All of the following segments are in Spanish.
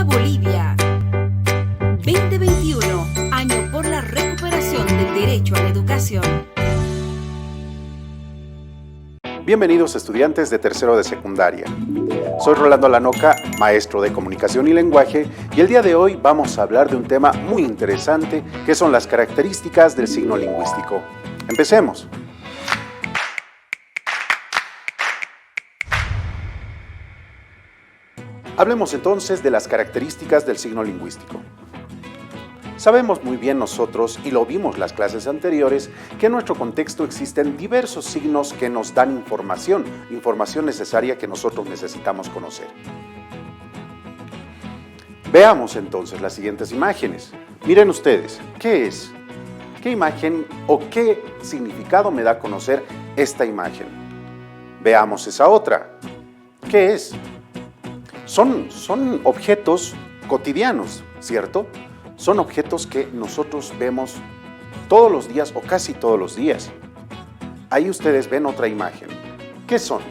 Bolivia. 2021, año por la recuperación del derecho a la educación. Bienvenidos estudiantes de tercero de secundaria. Soy Rolando Lanoca, maestro de comunicación y lenguaje, y el día de hoy vamos a hablar de un tema muy interesante que son las características del signo lingüístico. Empecemos. Hablemos entonces de las características del signo lingüístico. Sabemos muy bien nosotros, y lo vimos en las clases anteriores, que en nuestro contexto existen diversos signos que nos dan información necesaria que nosotros necesitamos conocer. Veamos entonces las siguientes imágenes. Miren ustedes, ¿qué es? ¿Qué imagen o qué significado me da a conocer esta imagen? Veamos esa otra. ¿Qué es? Son objetos cotidianos, ¿cierto? Son objetos que nosotros vemos todos los días o casi todos los días. Ahí ustedes ven otra imagen. ¿Qué son?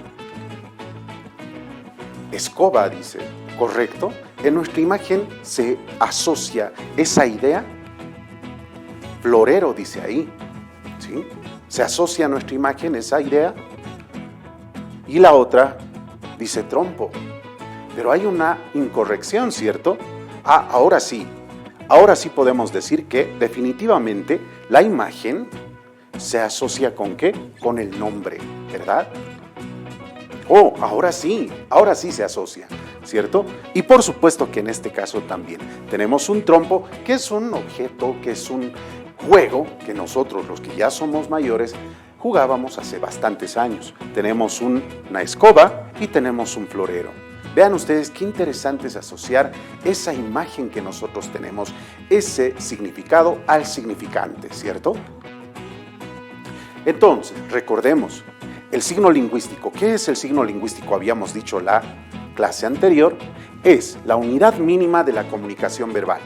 Escoba, dice, ¿correcto? En nuestra imagen se asocia esa idea. Florero, dice ahí, ¿sí? Se asocia a nuestra imagen esa idea. Y la otra dice trompo. Pero hay una incorrección, ¿cierto? Ahora sí podemos decir que definitivamente la imagen se asocia ¿con qué? Con el nombre, ¿verdad? Ahora sí se asocia, ¿cierto? Y por supuesto que en este caso también tenemos un trompo, que es un objeto, que es un juego que nosotros, los que ya somos mayores, jugábamos hace bastantes años. Tenemos una escoba y tenemos un florero. Vean ustedes qué interesante es asociar esa imagen que nosotros tenemos, ese significado al significante, ¿cierto? Entonces, recordemos, el signo lingüístico. ¿Qué es el signo lingüístico? Habíamos dicho la clase anterior, es la unidad mínima de la comunicación verbal.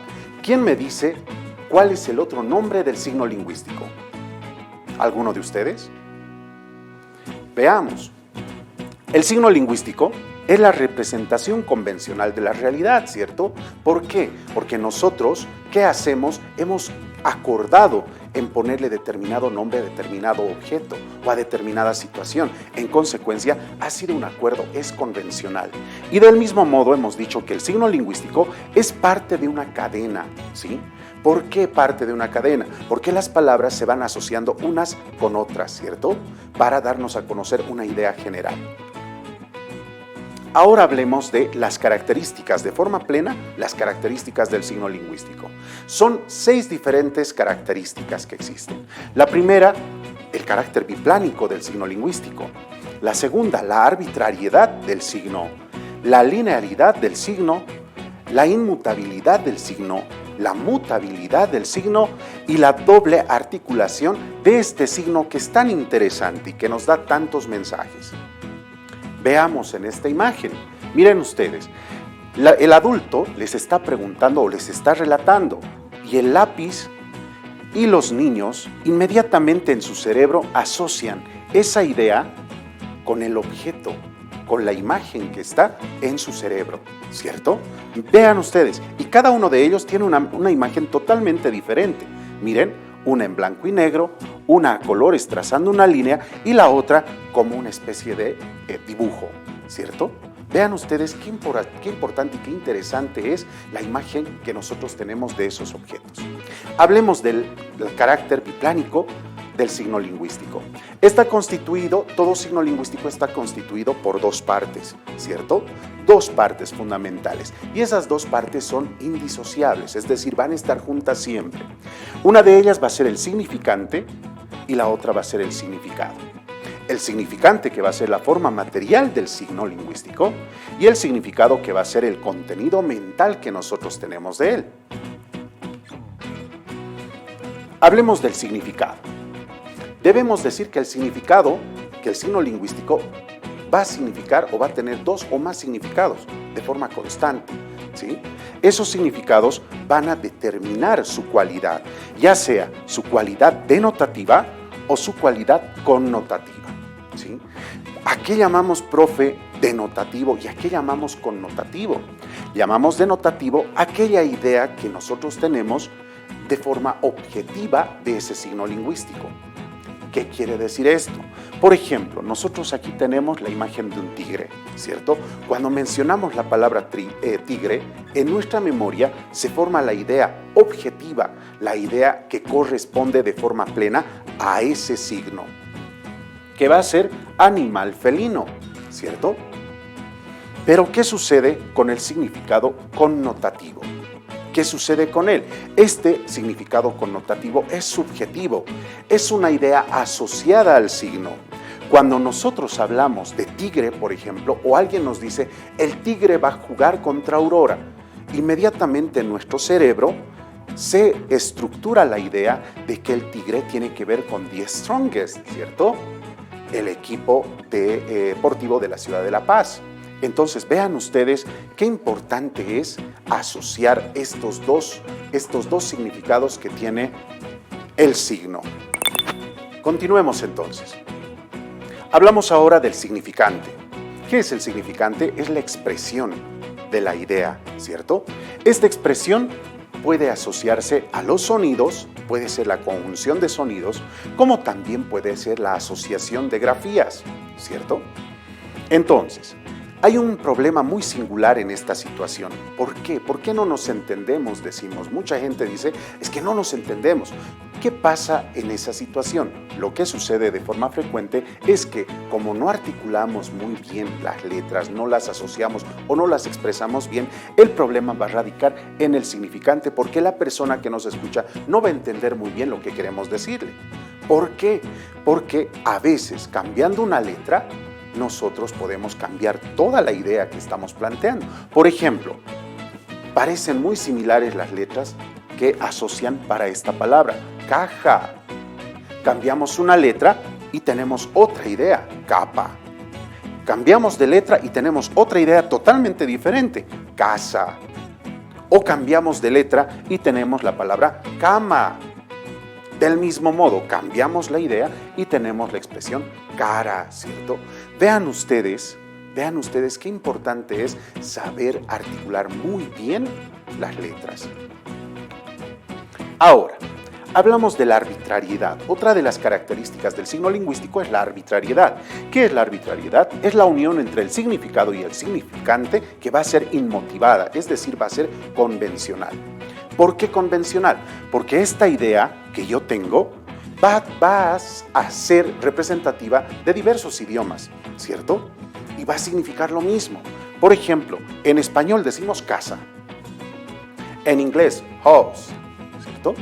¿Quién me dice cuál es el otro nombre del signo lingüístico? ¿Alguno de ustedes? Veamos. El signo lingüístico es la representación convencional de la realidad, ¿cierto? ¿Por qué? Porque nosotros, ¿qué hacemos? Hemos acordado en ponerle determinado nombre a determinado objeto o a determinada situación. En consecuencia, ha sido un acuerdo, es convencional. Y del mismo modo hemos dicho que el signo lingüístico es parte de una cadena, ¿sí? ¿Por qué parte de una cadena? Porque las palabras se van asociando unas con otras, ¿cierto? Para darnos a conocer una idea general. Ahora hablemos de las características, de forma plena, las características del signo lingüístico. Son 6 diferentes características que existen. La primera, el carácter biplánico del signo lingüístico. La segunda, la arbitrariedad del signo. La linealidad del signo, la inmutabilidad del signo, la mutabilidad del signo y la doble articulación de este signo que es tan interesante y que nos da tantos mensajes. Veamos en esta imagen. Miren ustedes, el adulto les está preguntando o les está relatando y el lápiz y los niños inmediatamente en su cerebro asocian esa idea con el objeto, con la imagen que está en su cerebro, ¿cierto? Vean ustedes, y cada uno de ellos tiene una imagen totalmente diferente. Miren, una en blanco y negro, una a colores trazando una línea y la otra como una especie de dibujo, ¿cierto? Vean ustedes qué importante y qué interesante es la imagen que nosotros tenemos de esos objetos. Hablemos del carácter biplánico del signo lingüístico. Todo signo lingüístico está constituido por 2 partes, ¿cierto? 2 partes fundamentales. Y esas 2 partes son indisociables, es decir, van a estar juntas siempre. Una de ellas va a ser el significante y la otra va a ser el significado. El significante, que va a ser la forma material del signo lingüístico, y el significado, que va a ser el contenido mental que nosotros tenemos de él. Hablemos del significado. Debemos decir que el signo lingüístico va a significar o va a tener 2 o más significados de forma constante, ¿sí? Esos significados van a determinar su cualidad, ya sea su cualidad denotativa o su cualidad connotativa, ¿sí? ¿A qué llamamos, profe, denotativo y a qué llamamos connotativo? Llamamos denotativo aquella idea que nosotros tenemos de forma objetiva de ese signo lingüístico. ¿Qué quiere decir esto? Por ejemplo, nosotros aquí tenemos la imagen de un tigre, ¿cierto? Cuando mencionamos la palabra tigre, en nuestra memoria se forma la idea objetiva, la idea que corresponde de forma plena a ese signo, que va a ser animal felino, ¿cierto? Pero, ¿qué sucede con el significado connotativo? ¿Qué sucede con él? Este significado connotativo es subjetivo, es una idea asociada al signo. Cuando nosotros hablamos de tigre, por ejemplo, o alguien nos dice, el tigre va a jugar contra Aurora, inmediatamente en nuestro cerebro se estructura la idea de que el tigre tiene que ver con The Strongest, ¿cierto? El equipo deportivo de la ciudad de La Paz. Entonces, vean ustedes qué importante es asociar estos dos significados que tiene el signo. Continuemos entonces. Hablamos ahora del significante. ¿Qué es el significante? Es la expresión de la idea, ¿cierto? Esta expresión puede asociarse a los sonidos, puede ser la conjunción de sonidos, como también puede ser la asociación de grafías, ¿cierto? Entonces, hay un problema muy singular en esta situación. ¿Por qué? ¿Por qué no nos entendemos? Decimos, mucha gente dice, es que no nos entendemos. ¿Qué pasa en esa situación? Lo que sucede de forma frecuente es que como no articulamos muy bien las letras, no las asociamos o no las expresamos bien, el problema va a radicar en el significante porque la persona que nos escucha no va a entender muy bien lo que queremos decirle. ¿Por qué? Porque a veces cambiando una letra, nosotros podemos cambiar toda la idea que estamos planteando. Por ejemplo, parecen muy similares las letras que asocian para esta palabra, caja. Cambiamos una letra y tenemos otra idea, capa. Cambiamos de letra y tenemos otra idea totalmente diferente, casa. O cambiamos de letra y tenemos la palabra cama. Del mismo modo, cambiamos la idea y tenemos la expresión cara, ¿cierto? Vean ustedes qué importante es saber articular muy bien las letras. Ahora, hablamos de la arbitrariedad. Otra de las características del signo lingüístico es la arbitrariedad. ¿Qué es la arbitrariedad? Es la unión entre el significado y el significante que va a ser inmotivada, es decir, va a ser convencional. ¿Por qué convencional? Porque esta idea que yo tengo va a ser representativa de diversos idiomas, ¿cierto? Y va a significar lo mismo. Por ejemplo, en español decimos casa, en inglés house, ¿cierto?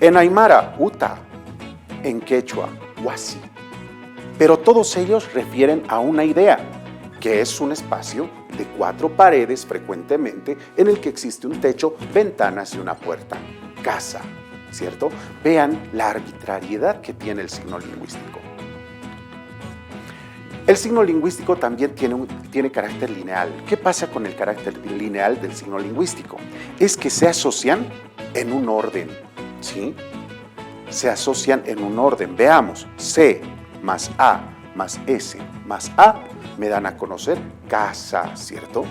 En aymara uta, en quechua huasi. Pero todos ellos refieren a una idea, que es un espacio de 4 paredes frecuentemente en el que existe un techo, ventanas y una puerta. Casa, ¿cierto? Vean la arbitrariedad que tiene el signo lingüístico. El signo lingüístico también tiene carácter lineal. ¿Qué pasa con el carácter lineal del signo lingüístico? Es que se asocian en un orden, ¿sí? Se asocian en un orden. Veamos, C más A más S más A me dan a conocer casa, ¿cierto?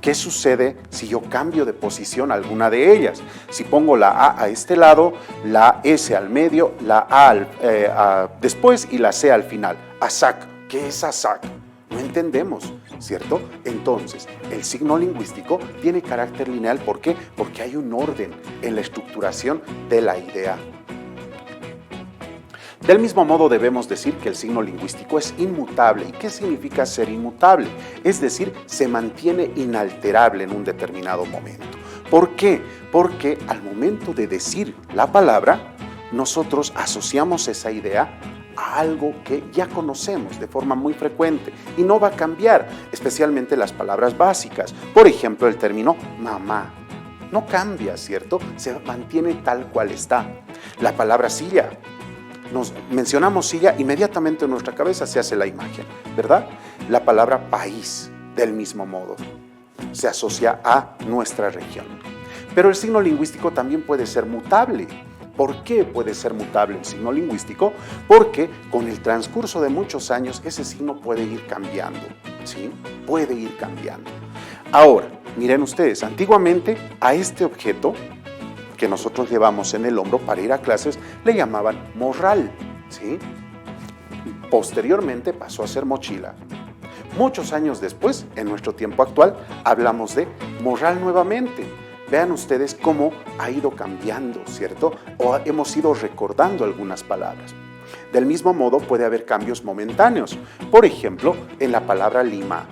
¿Qué sucede si yo cambio de posición alguna de ellas? Si pongo la A a este lado, la S al medio, la A después y la C al final. Asac. ¿Qué es asac? No entendemos, ¿cierto? Entonces, el signo lingüístico tiene carácter lineal. ¿Por qué? Porque hay un orden en la estructuración de la idea. Del mismo modo debemos decir que el signo lingüístico es inmutable. ¿Y qué significa ser inmutable? Es decir, se mantiene inalterable en un determinado momento. ¿Por qué? Porque al momento de decir la palabra, nosotros asociamos esa idea a algo que ya conocemos de forma muy frecuente y no va a cambiar, especialmente las palabras básicas. Por ejemplo, el término mamá. No cambia, ¿cierto? Se mantiene tal cual está. La palabra silla. Nos mencionamos silla, inmediatamente en nuestra cabeza se hace la imagen, ¿verdad? La palabra país, del mismo modo, se asocia a nuestra región. Pero el signo lingüístico también puede ser mutable. ¿Por qué puede ser mutable el signo lingüístico? Porque con el transcurso de muchos años ese signo puede ir cambiando, ¿sí? Puede ir cambiando. Ahora, miren ustedes, antiguamente a este objeto que nosotros llevamos en el hombro para ir a clases le llamaban morral, ¿sí? Posteriormente pasó a ser mochila. Muchos años después, en nuestro tiempo actual, hablamos de morral nuevamente. Vean ustedes cómo ha ido cambiando, ¿cierto? O hemos ido recordando algunas palabras. Del mismo modo puede haber cambios momentáneos. Por ejemplo, en la palabra lima,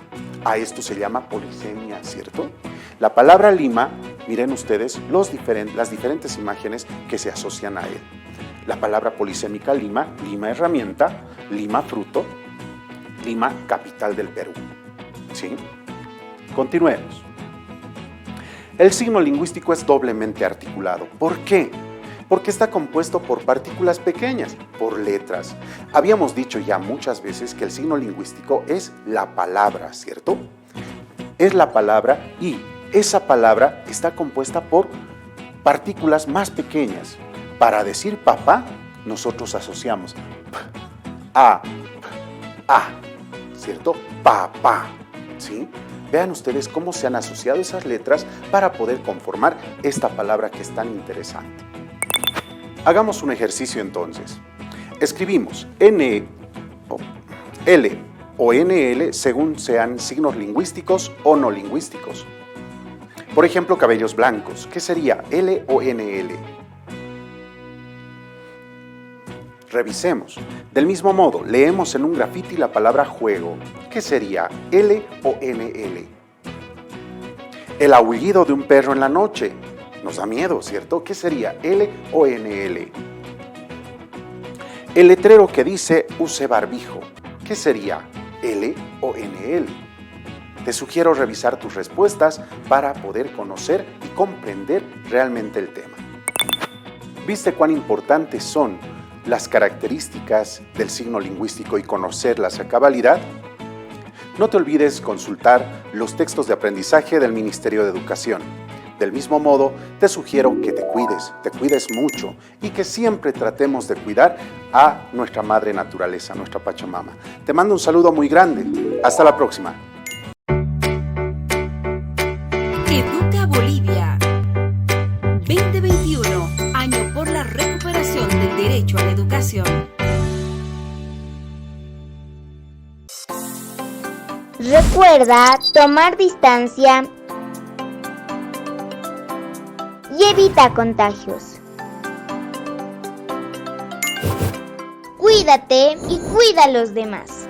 a esto se llama polisemia, ¿cierto? La palabra lima, miren ustedes las diferentes imágenes que se asocian a él. La palabra polisémica lima, lima herramienta, lima fruto, Lima, capital del Perú. ¿Sí? Continuemos. El signo lingüístico es doblemente articulado. ¿Por qué? Porque está compuesto por partículas pequeñas, por letras. Habíamos dicho ya muchas veces que el signo lingüístico es la palabra, ¿cierto? Es la palabra y esa palabra está compuesta por partículas más pequeñas. Para decir papá, nosotros asociamos p, a, ¿cierto? Papá, ¿sí? Vean ustedes cómo se han asociado esas letras para poder conformar esta palabra que es tan interesante. Hagamos un ejercicio entonces. Escribimos L o NL según sean signos lingüísticos o no lingüísticos. Por ejemplo, cabellos blancos. ¿Qué sería L o NL? Revisemos. Del mismo modo, leemos en un grafiti la palabra juego. ¿Qué sería L o NL? El aullido de un perro en la noche. Nos da miedo, ¿cierto? ¿Qué sería L o NL? El letrero que dice use barbijo. ¿Qué sería L o NL? Te sugiero revisar tus respuestas para poder conocer y comprender realmente el tema. ¿Viste cuán importantes son las características del signo lingüístico y conocerlas a cabalidad? No te olvides consultar los textos de aprendizaje del Ministerio de Educación. Del mismo modo, te sugiero que te cuides mucho y que siempre tratemos de cuidar a nuestra madre naturaleza, nuestra Pachamama. Te mando un saludo muy grande. Hasta la próxima. Educa Bolivia 2021, año por la recuperación del derecho a la educación. Recuerda tomar distancia y evita contagios. Cuídate y cuida a los demás.